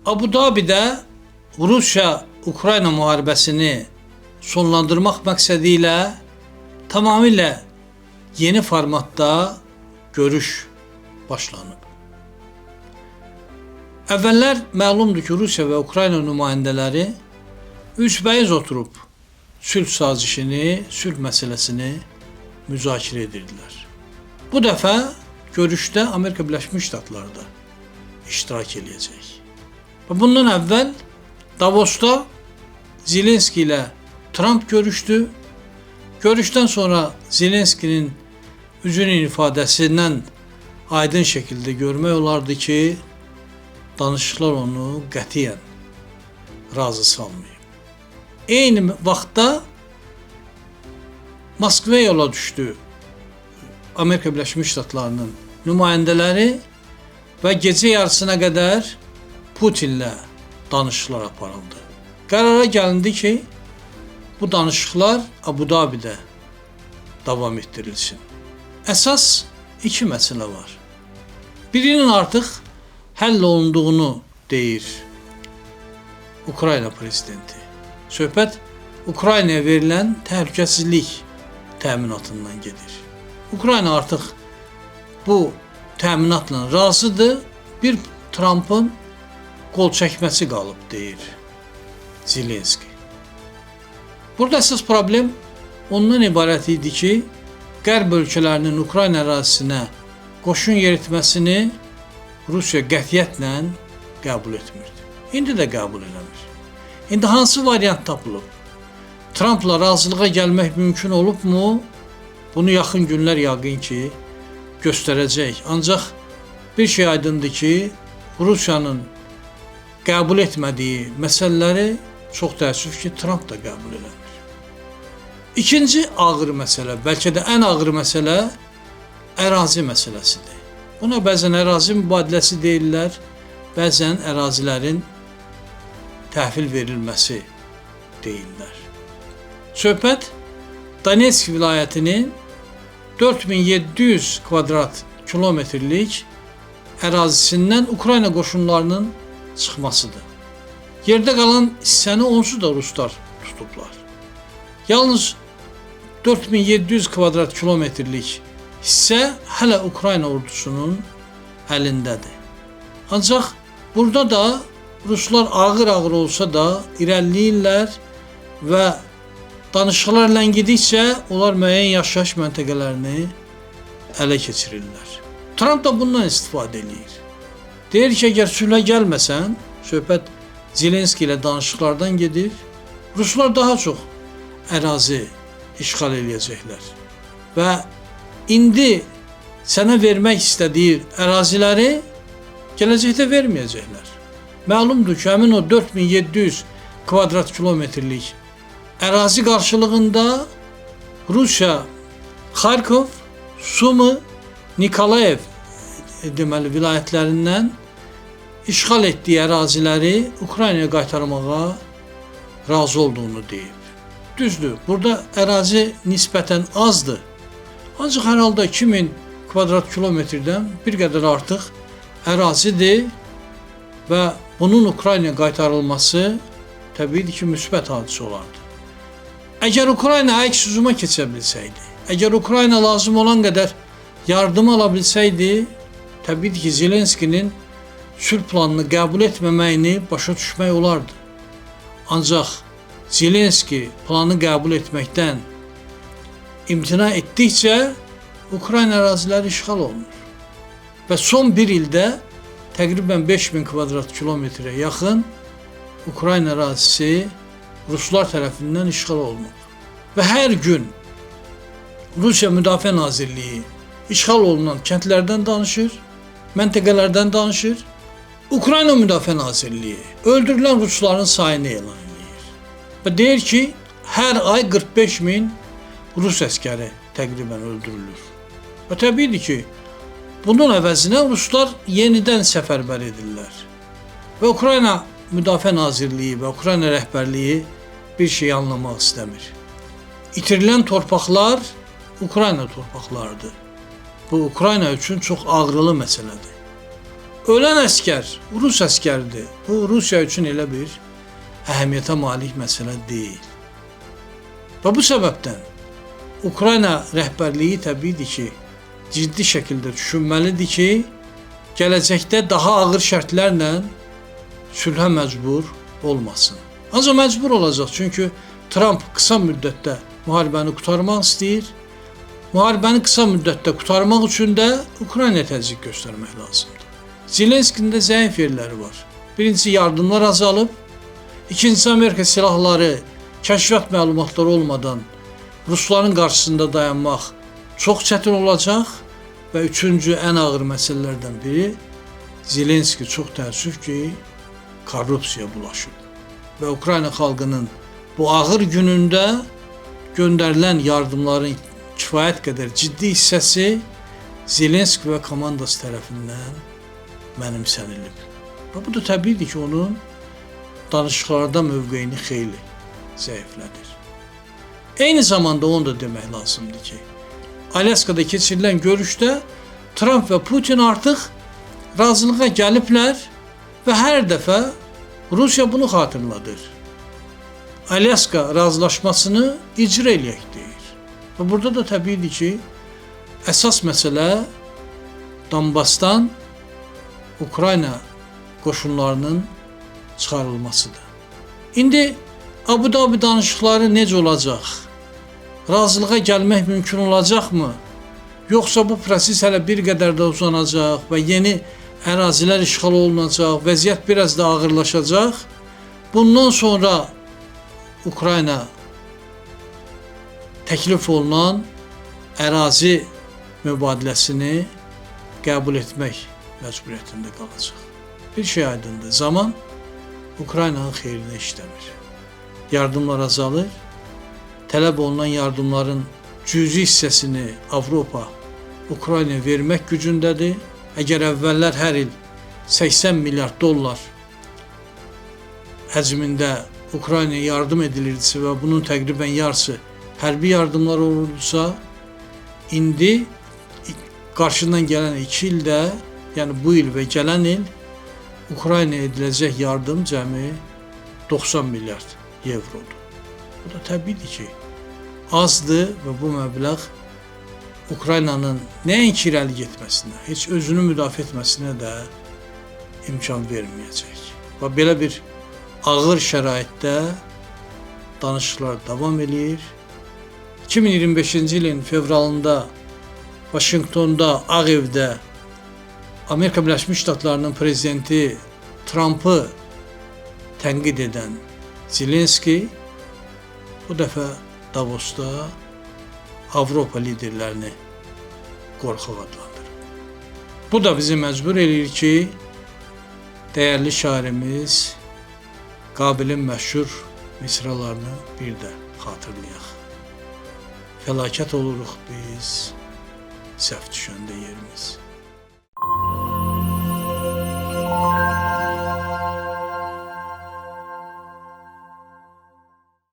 Abu Dabi'de Rusya-Ukrayna müharibəsini sonlandırmaq məqsədi ilə tamamilə yeni formatda görüş başlanıb. Əvvəllər məlumdur ki, Rusiya və Ukrayna nümayəndələri üzbəyiz oturub sülh sazişini, sülh məsələsini müzakirə edirdilər. Bu dəfə görüşdə Amerika Birləşmiş Ştatları da iştirak edəcək. Bundan əvvəl Davosda Zelenski ilə Trump görüşdü. Görüşdən sonra Zelenskinin üzünün ifadəsindən aydın şəkildə görmək olardı ki, danışıqlar onu qətiyyən razı salmayıb. Eyni vaxtda Moskvaya yola düşdü Amerika Birləşmiş Ştatlarının nümayəndələri və gecə yarısına qədər Putinlə danışıqlar aparıldı. Qərara gəlindi ki, bu danışıqlar Abu Dabi'də davam etdirilsin. Əsas iki məsələ var. Birinin artıq həll olunduğunu deyir Ukrayna prezidenti. Söhbət Ukraynaya verilən təhlükəsizlik təminatından gedir. Ukrayna artıq bu təminatla razıdır. Bir Trump'ın qol çəkməsi qalıb deyir Zelenski. Burada əsas problem ondan ibarət idi ki, Qərb ölkələrinin Ukrayna ərazisinə qoşun yeritməsini Rusiya qətiyyətlə qəbul etmirdi. İndi də qəbul eləmir. İndi hansı variant tapılıb? Trump'la razılığa gəlmək mümkün olubmu? Bunu yaxın günlər yəqin ki, göstərəcək. Ancaq bir şey aydındır ki, Rusiyanın qəbul etmədiyi məsələləri çox təəssüf ki, Trump da qəbul eləmir. İkinci ağır məsələ, bəlkə də ən ağır məsələ ərazi məsələsidir. Buna bəzən ərazi mübadiləsi deyirlər, bəzən ərazilərin təhvil verilməsi deyirlər. Söhbət Donetsk vilayətinin 4700 kvadrat kilometrlik ərazisindən Ukrayna qoşunlarının çıxmasıdır. Yerdə qalan hissəni onsuz da Ruslar tutublar. Yalnız 4700 kvadrat kilometrlik hissə hələ Ukrayna ordusunun əlindədir. Ancaq burada da Ruslar ağır-ağır olsa da irəliləyirlər və danışıqlar ləngidikcə onlar müəyyən yaşayış məntəqələrini ələ keçirirlər. Trump da bundan istifadə edir. Deyir ki, əgər sülhə gəlməsən, söhbət Zelenski ilə danışıqlardan gedir, Ruslar daha çox ərazi işğal eləyəcəklər və indi sənə vermək istədiyi əraziləri gələcəkdə verməyəcəklər. Məlumdur ki, həmin o 4700 kvadrat kilometrlik ərazi qarşılığında Rusiya Xarkov, Sumi, Nikolayev deməli vilayətlərindən işğal etdiyi əraziləri Ukraynaya qaytarmağa razı olduğunu deyib. Düzdür, burada ərazi nisbətən azdır. Ancaq hər halda 2000 kvadrat kilometrdən bir qədər artıq ərazidir və bunun Ukraynaya qaytarılması təbiidir ki, müsbət hadisə olardı. Əgər Ukrayna əks hücuma keçə bilsəydi, əgər Ukrayna lazım olan qədər yardım ala bilsəydi, təbiidir ki, Zelenskinin sülh planını qəbul etməməyini başa düşmək olardı. Ancaq Zelenski planı qəbul etməkdən imtina etdikcə Ukrayna əraziləri işğal olunur. Və son bir ildə təqribən 5000 kvadrat kilometrə yaxın Ukrayna ərazisi Ruslar tərəfindən işğal olunur. Və hər gün Rusiya Müdafiə Nazirliyi işğal olunan kəndlərdən danışır, məntəqələrdən danışır. Ukrayna Müdafiə Nazirliyi öldürülən Rusların sayını elan edir. Və deyir ki, hər ay 45 min Rus əskəri təqribən öldürülür. Və təbiidir ki, bunun əvəzinə Ruslar yenidən səfərbər edirlər. Və Ukrayna Müdafiə Nazirliyi və Ukrayna rəhbərliyi bir şey anlamaq istəmir. İtirilən torpaqlar Ukrayna torpaqlarıdır. Bu Ukrayna üçün çox ağrılı məsələdir. Ölən əskər Rus əskəridir. Bu Rusiya üçün elə bir əhəmiyyətə malik məsələ deyil. Və bu səbəbdən Ukrayna rəhbərliyi təbiidir ki, ciddi şəkildə düşünməlidir ki, gələcəkdə daha ağır şərtlərlə sülhə məcbur olmasın. Ancaq məcbur olacaq, çünki Trump qısa müddətdə müharibəni qurtarmaq istəyir. Müharibəni qısa müddətdə qurtarmaq üçün də Ukraynaya təzyiq göstərmək lazımdır. Zelenskinin də zəif yerləri var. Birincisi, yardımlar azalıb. İkincisi, Amerika silahları, kəşfiyyat məlumatları olmadan Rusların qarşısında dayanmaq çox çətin olacaq. Və üçüncü, ən ağır məsələlərdən biri, Zelenski çox təəssüf ki, korrupsiya bulaşıb. Və Ukrayna xalqının bu ağır günündə göndərilən yardımların kifayət qədər ciddi hissəsi Zelenski və komandası tərəfindən mənimsənilib. Və bu da təbiidir ki, onun danışıqlarda mövqeyini xeyli zəiflədir. Eyni zamanda onu da demək lazımdır ki, Alyaskada keçirilən görüşdə Trump və Putin artıq razılığa gəliblər və hər dəfə Rusiya bunu xatırladır. Alyaska razılaşmasını icra eləyək deyir. Və burada da təbiidir ki, əsas məsələ Donbasdan Ukrayna qoşunlarının çıxarılmasıdır. İndi Abu Dhabi danışıqları necə olacaq? Razılığa gəlmək mümkün olacaqmı? Yoxsa bu proses hələ bir qədər də uzanacaq və yeni ərazilər işğal olunacaq, vəziyyət biraz da ağırlaşacaq. Bundan sonra Ukrayna təklif olunan ərazi mübadiləsini qəbul etmək məcburiyyətində qalacaq. Bir şey aydındır, zaman Ukraynanın xeyrinə işləmir. Yardımlar azalır, tələb olunan yardımların cüzi hissəsini Avropa Ukraynaya vermək gücündədir. Əgər əvvəllər hər il 80 milyard dollar həcmində Ukraynaya yardım edilirdisə və bunun təqribən yarısı hərbi yardımlar olurdusa, indi qarşıdan gələn 2 ildə, yəni bu il və gələn il Ukraynaya ediləcək yardım cəmi 90 milyard evrodur. Bu da təbiidir ki, azdır və bu məbləğ Ukraynanın nəinki irəli getməsinə, heç özünü müdafiə etməsinə də imkan verməyəcək. Və belə bir ağır şəraitdə danışıqlar davam edir. 2025-ci ilin fevralında Vaşinqtonda, Ağ Evdə Amerika Birləşmiş Ştatlarının prezidenti Trump'ı tənqid edən Zelenski bu dəfə Davosda Avropa liderlərini qorxaq adlandırır. Bu da bizi məcbur edir ki, dəyərli şairimiz Qabilin məşhur misralarını bir də xatırlayaq. Fəlakət oluruq biz, səhv düşəndə yerimiz.